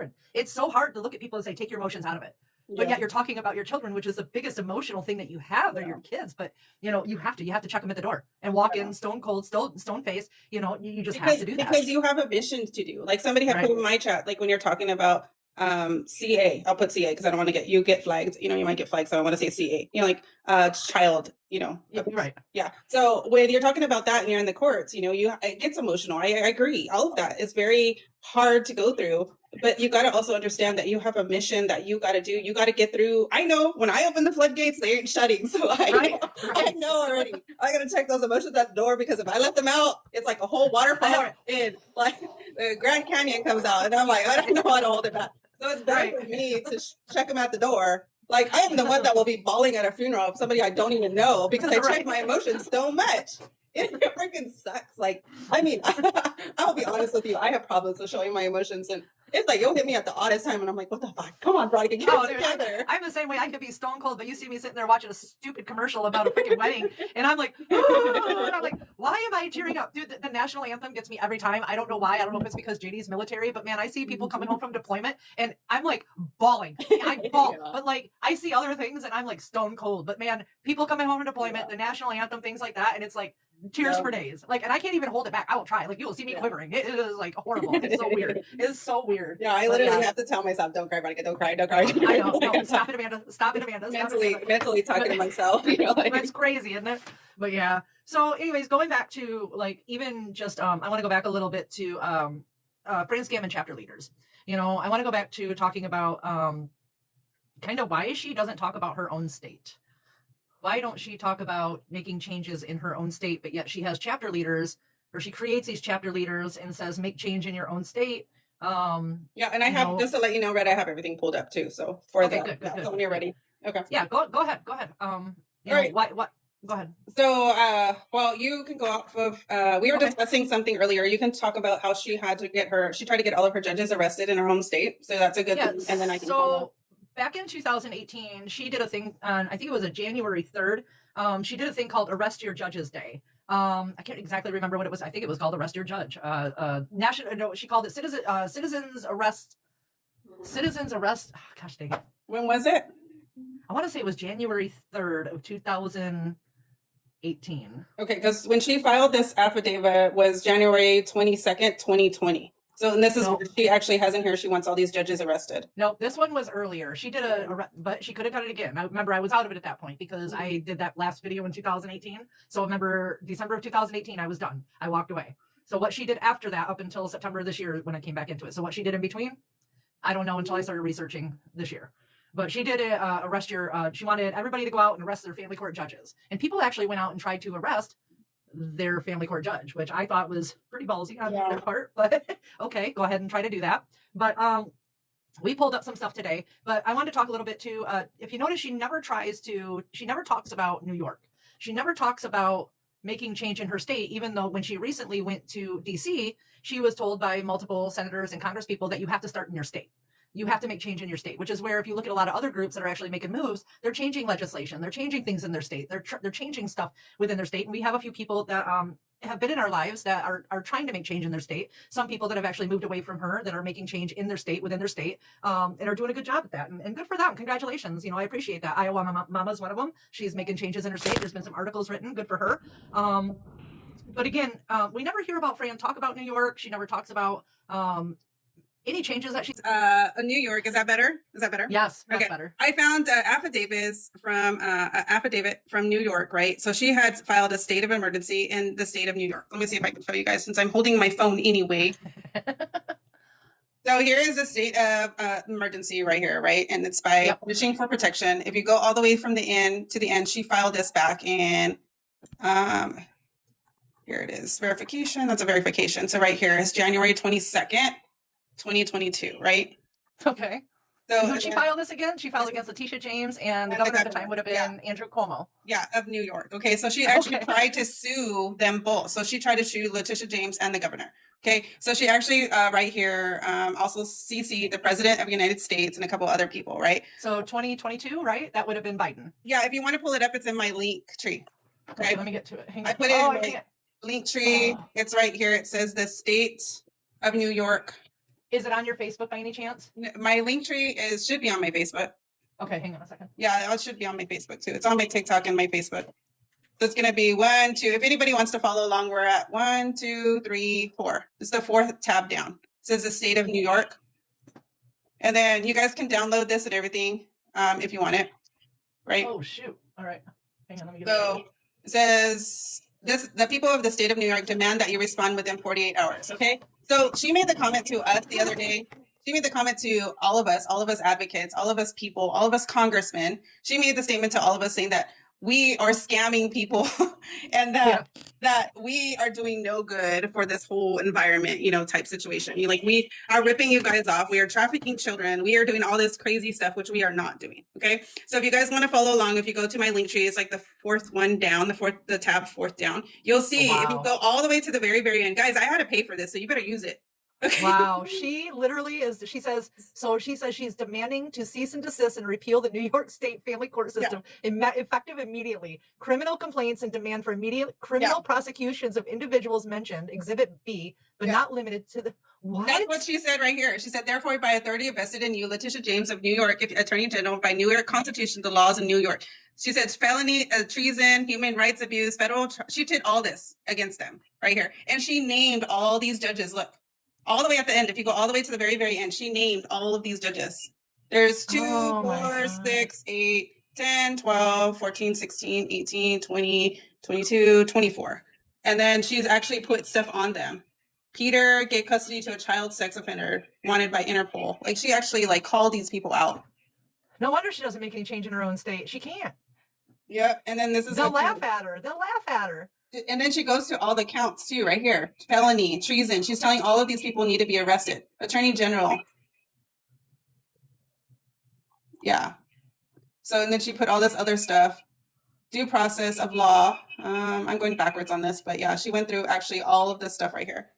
children. It's so hard to look at people and say, take your emotions out of it. But yet you're talking about your children, which is the biggest emotional thing that you have. They're your kids, but you know, you have to check them at the door and walk in stone cold, stone face. You know, you just have to do that. Because you have a mission to do. Like somebody had put in my chat, like when you're talking about CA, I'll put CA because I don't want to get flagged. You know, you might get flagged, so I want to say CA. You know, like child. You know, right? Yeah. So when you're talking about that and you're in the courts, you know, it gets emotional. I agree. All of that is very hard to go through. But you got to also understand that you have a mission that you got to do. You got to get through. I know when I open the floodgates, they ain't shutting. So I know already. I got to check those emotions at the door because if I let them out, it's like a whole waterfall and like the Grand Canyon comes out. And I'm like, I don't know how to hold it back. So it's better for me to check them at the door. Like I am the one that will be bawling at a funeral of somebody I don't even know because I check my emotions so much. It freaking sucks. Like, I mean, I'll be honest with you. I have problems with showing my emotions, and it's like you'll hit me at the oddest time, and I'm like, "What the fuck? Come on, Veronica, get it together." I'm the same way. I could be stone cold, but you see me sitting there watching a stupid commercial about a freaking wedding, and I'm like, and I'm like, why am I tearing up, dude? The national anthem gets me every time. I don't know why. I don't know if it's because JD's military, but man, I see people coming home from deployment, and I'm like bawling. I bawl, but like I see other things, and I'm like stone cold. But man, people coming home from deployment, the national anthem, things like that, and it's like. Tears for days. Like, and I can't even hold it back. I will try. Like, you will see me quivering. It is like horrible. It's so weird. It's so weird. Yeah, I literally have to tell myself, don't cry, Veronica, don't cry, don't cry. I know. No, stop it, Amanda. Stop it, Amanda. Mentally talking to myself. You know, like. That's crazy, isn't it? But yeah. So anyways, going back to like, even just, I want to go back a little bit to Fran Scammon chapter leaders. You know, I want to go back to talking about kind of why she doesn't talk about her own state. Why don't she talk about making changes in her own state, but yet she has chapter leaders, or she creates these chapter leaders and says, make change in your own state. Yeah, and I have, just to let you know, Red, I have everything pulled up too. So for good. So when you're ready. Okay. Yeah, go ahead. Right. What? Go ahead. So, well, you can go off of, we were discussing something earlier. You can talk about how she tried to get all of her judges arrested in her home state. So that's a good thing. And then I can follow. Back in 2018, she did a thing on, I think it was a January 3rd. She did a thing called Arrest Your Judges Day. I can't exactly remember what it was. I think it was called Arrest Your Judge. She called it Citizens Arrest. Oh, gosh dang it. When was it? I want to say it was January 3rd of 2018. Okay, because when she filed this affidavit was January 22nd, 2020. So and this is what she actually has in here. She wants all these judges arrested. No, this one was earlier. She did but she could have done it again. I remember I was out of it at that point because I did that last video in 2018. So I remember December of 2018, I was done. I walked away. So what she did after that, up until September of this year when I came back into it. So what she did in between, I don't know until I started researching this year. But she did she wanted everybody to go out and arrest their family court judges. And people actually went out and tried to arrest their family court judge, which I thought was pretty ballsy on their part, but okay, go ahead and try to do that. But we pulled up some stuff today, but I wanted to talk a little bit too. If you notice, she never talks about New York. She never talks about making change in her state, even though when she recently went to DC, she was told by multiple senators and congresspeople that you have to start in your state. You have to make change in your state, which is where if you look at a lot of other groups that are actually making moves, they're changing legislation. They're changing things in their state. They're changing stuff within their state. And we have a few people that have been in our lives that are trying to make change in their state. Some people that have actually moved away from her that are making change in their state, within their state, and are doing a good job at that. And good for them. Congratulations. You know, I appreciate that. Iowa Mama's one of them. She's making changes in her state. There's been some articles written. Good for her. But again, we never hear about Fran talk about New York. She never talks about any changes that she's New York. Is that better? Yes, that's better. I found affidavit from New York, right? So she had filed a state of emergency in the state of New York. Let me see if I can show you guys since I'm holding my phone anyway. So here is the state of emergency right here, right? And it's by Wishing for Protection. If you go all the way from the end to the end, she filed this back in here it is, verification. That's a verification. So right here is January 22nd. 2022, right? Okay. So who did she file this again? She filed against Letitia James, and the governor at the time would have been Andrew Cuomo. Yeah, of New York. Okay, so she actually tried to sue them both. So she tried to sue Letitia James and the governor. Okay, so she actually right here also CC'd the president of the United States and a couple other people, right? So 2022, right? That would have been Biden. Yeah, if you want to pull it up, it's in my link tree. Okay, let me get to it. Hang on. I put it in my link tree. It's right here. It says the state of New York. Is it on your Facebook by any chance? My link tree should be on my Facebook. Okay, hang on a second. Yeah, it should be on my Facebook too. It's on my TikTok and my Facebook. So it's gonna be 1, 2. If anybody wants to follow along, we're at 1, 2, 3, 4. It's the 4th tab down. It says the state of New York. And then you guys can download this and everything if you want it. Right? Oh shoot. All right. Hang on, let me get So it says the people of the state of New York demand that you respond within 48 hours. Okay. So she made the comment to us the other day. She made the comment to all of us advocates, all of us people, all of us congressmen. She made the statement to all of us saying that we are scamming people and that we are doing no good for this whole environment, type situation. We are ripping you guys off. We are trafficking children. We are doing all this crazy stuff, which we are not doing. Okay. So if you guys want to follow along, if you go to my link tree, it's like the 4th one down, the tab 4th down, you'll see if you go all the way to the very, very end, guys, I had to pay for this. So you better use it. Okay. Wow, she literally is. She says she's demanding to cease and desist and repeal the New York State family court system effective immediately. Criminal complaints and demand for immediate criminal prosecutions of individuals mentioned, Exhibit B, but not limited to the. What? That's what she said right here. She said, therefore, by authority vested in you, Letitia James of New York, Attorney General, by New York Constitution, the laws of New York. She said felony, treason, human rights abuse, federal. She did all this against them right here. And she named all these judges. Look. All the way at the end, if you go all the way to the very, very end, she named all of these judges. There's 2, 4, 6, 8, 10, 12, 14, 16, 18, 20, 22, 24. And then she's actually put stuff on them. Peter gave custody to a child sex offender wanted by Interpol. She actually called these people out. No wonder she doesn't make any change in her own state. She can't. Yep. And then this is They'll laugh at her. And then she goes to all the counts too, right here. Felony, treason. She's telling all of these people need to be arrested. Attorney General. Yeah. So, and then she put all this other stuff. Due process of law. I'm going backwards on this, but yeah, she went through actually all of this stuff right here.